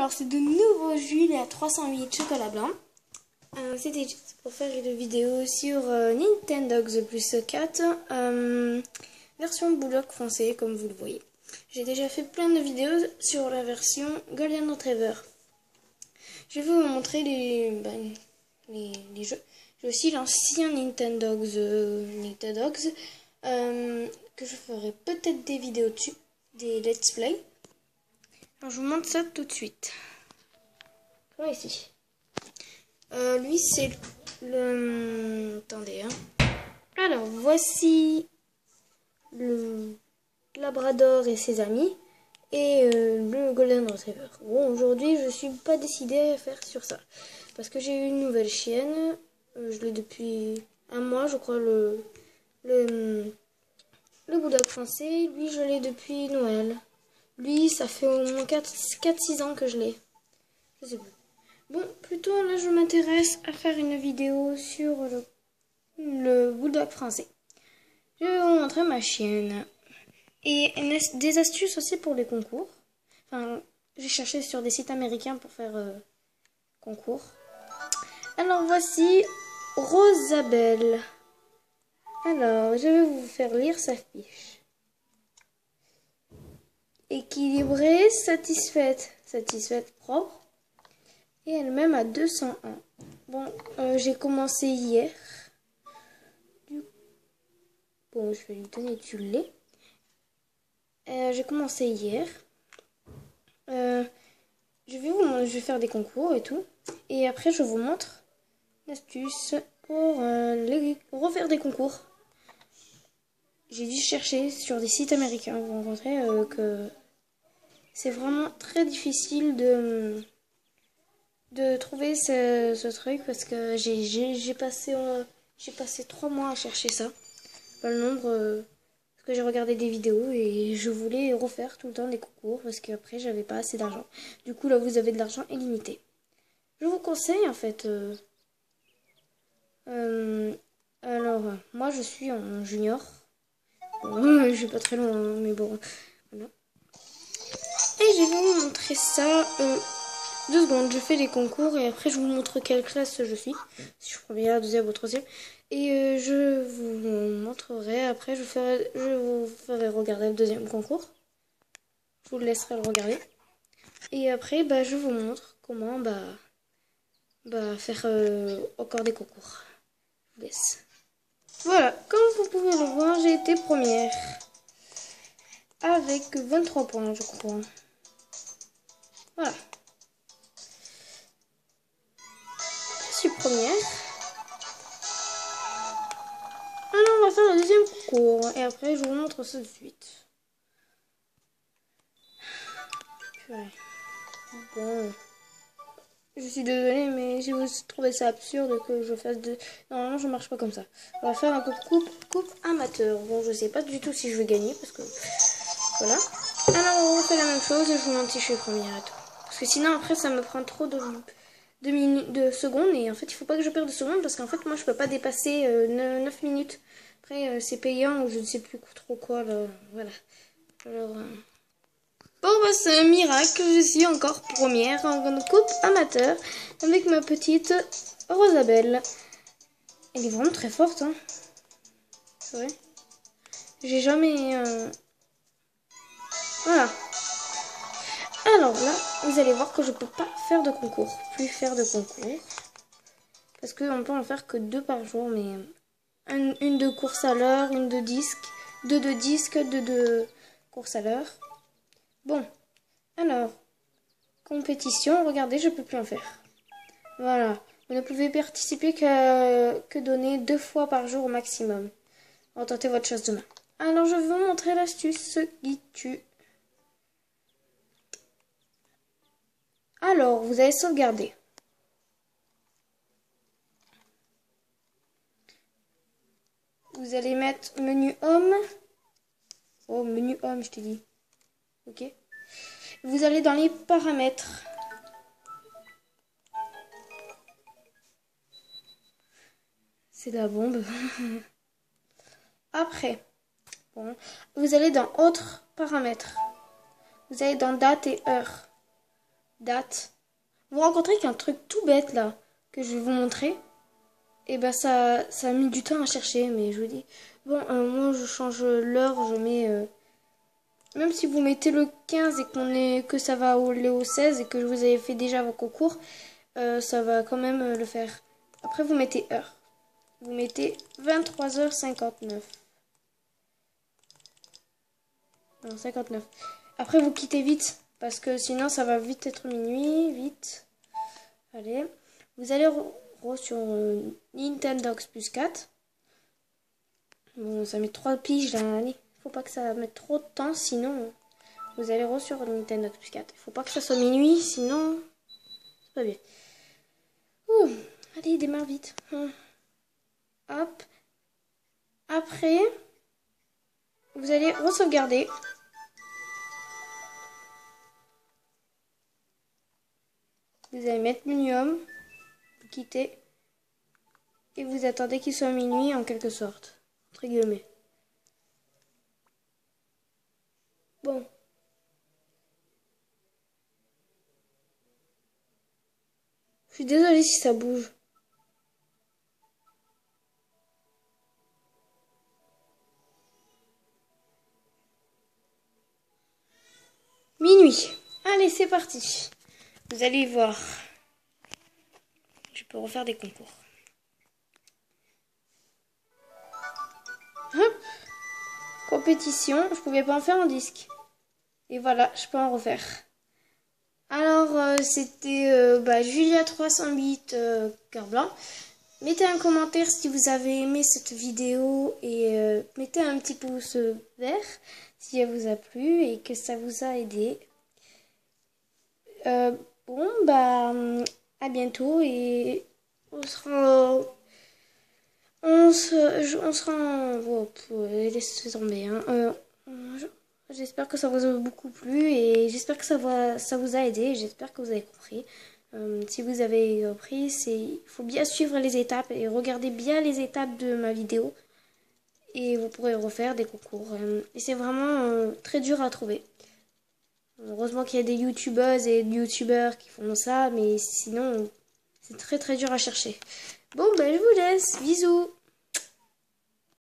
Alors, c'est de nouveau Jules à 308 chocolat blanc. C'était juste pour faire une vidéo sur Nintendogs plus 4, version Bulldog français, comme vous le voyez. J'ai déjà fait plein de vidéos sur la version Golden Retriever. Je vais vous montrer les jeux. J'ai aussi l'ancien Nintendogs, que je ferai peut-être des vidéos dessus, des let's play. Alors, je vous montre ça tout de suite. Voilà ici. Lui, c'est le... Attendez, hein. Alors, voici le Labrador et ses amis. Et le Golden Retriever. Bon, aujourd'hui, je suis pas décidée à faire sur ça. Parce que j'ai eu une nouvelle chienne. Je l'ai depuis un mois, je crois, le Bulldog français. Lui, je l'ai depuis Noël. Lui, ça fait au moins 4-6 ans que je l'ai. Je sais plus. Bon, plutôt là, je m'intéresse à faire une vidéo sur le Bulldog français. Je vais vous montrer ma chienne. Et des astuces aussi pour les concours. Enfin, j'ai cherché sur des sites américains pour faire concours. Alors, voici Rosabelle. Alors, je vais vous faire lire sa fiche. Équilibrée, satisfaite. Satisfaite, propre. Et elle-même à 201. Bon, j'ai commencé hier. Bon, je vais lui donner du lait. J'ai commencé hier. Je vais faire des concours et tout. Et après, je vous montre l'astuce pour refaire des concours. J'ai dû chercher sur des sites américains. Vous rencontrez que c'est vraiment très difficile de trouver ce truc parce que j'ai passé 3 mois à chercher ça. Pas le nombre... que j'ai regardé des vidéos et je voulais refaire tout le temps des concours parce qu'après j'avais pas assez d'argent. Du coup là vous avez de l'argent illimité. Je vous conseille en fait. Alors moi je suis en junior. Bon, je suis pas très loin hein, mais bon voilà. Et je vais vous montrer ça. 2 secondes, je fais les concours et après je vous montre quelle classe je suis. Si je suis première, deuxième ou troisième. Et je vous montrerai, après je vous ferai regarder le deuxième concours. Je vous laisserai le regarder. Et après, je vous montre comment faire encore des concours. Je vous laisse. Voilà, comme vous pouvez le voir, j'ai été première. Avec 23 points, je crois. Voilà. Je suis première. Alors, on va faire le deuxième concours. Et après, je vous montre ça de suite. Ouais. Bon. Je suis désolée, mais j'ai trouvé ça absurde que je fasse de... Normalement, je marche pas comme ça. On va faire un coupe amateur. Bon, je sais pas du tout si je vais gagner, parce que... Voilà. Alors, on refait la même chose et je vous montre si je suis première et tout. Parce que sinon, après, ça me prend trop de secondes. Et en fait, il faut pas que je perde de secondes, parce qu'en fait, moi, je peux pas dépasser 9 minutes. Après, c'est payant ou je ne sais plus trop quoi, là. Voilà. Alors... Bon, c'est un miracle, je suis encore première en coupe amateur avec ma petite Rosabelle. Elle est vraiment très forte, hein. C'est vrai. J'ai jamais... Voilà. Alors là, vous allez voir que je peux pas faire de concours. Plus faire de concours. Parce qu'on peut en faire que 2 par jour, mais... Une de course à l'heure, une de disque, 2 de disque, 2 de course à l'heure. Bon. Alors, compétition, regardez, je peux plus en faire. Voilà, vous ne pouvez participer que donner 2 fois par jour au maximum. Retentez votre chance demain. Alors, je vais vous montrer l'astuce qui tue. Alors, vous allez sauvegarder. Vous allez mettre menu homme. Oh, menu homme, je t'ai dit. Ok. Vous allez dans les paramètres. C'est la bombe. Après, bon, vous allez dans autres paramètres. Vous allez dans date et heure. date. Vous rencontrez qu'un truc tout bête là, que je vais vous montrer. Et ben ça a mis du temps à chercher, mais je vous dis. Bon, moi je change l'heure, je mets... même si vous mettez le 15 et que ça va aller au 16 et que vous avez fait déjà vos concours, ça va quand même le faire. Après vous mettez heure. Vous mettez 23h59. Non, 59. Après vous quittez vite, parce que sinon ça va vite être minuit, vite. Allez. Vous allez sur Nintendox plus 4. Bon, ça met 3 piges là, allez. Faut pas que ça mette trop de temps, sinon vous allez sur Nintendox plus 4. Il faut pas que ça soit minuit, sinon c'est pas bien. Ouh, allez, démarre vite. Hop. Après, vous allez re-sauvegarder. Vous allez mettre Minium, vous quittez, et vous attendez qu'il soit minuit en quelque sorte, entre guillemets. Bon. Je suis désolée si ça bouge. Minuit. Allez, c'est parti. Vous allez voir. Je peux refaire des concours. Hop. Compétition. Je pouvais pas en faire en disque. Et voilà, je peux en refaire. Alors, c'était Julia 308 cœur blanc. Mettez un commentaire si vous avez aimé cette vidéo et mettez un petit pouce vert si elle vous a plu et que ça vous a aidé. Bon, à bientôt et on sera... laissez tomber, hein. J'espère que ça vous a beaucoup plu et j'espère que ça vous a aidé. J'espère que vous avez compris. Si vous avez compris, il faut bien suivre les étapes et regarder bien les étapes de ma vidéo. Et vous pourrez refaire des concours. Et c'est vraiment très dur à trouver. Heureusement qu'il y a des youtubeuses et des youtubeurs qui font ça, mais sinon, c'est très très dur à chercher. Bon, je vous laisse. Bisous.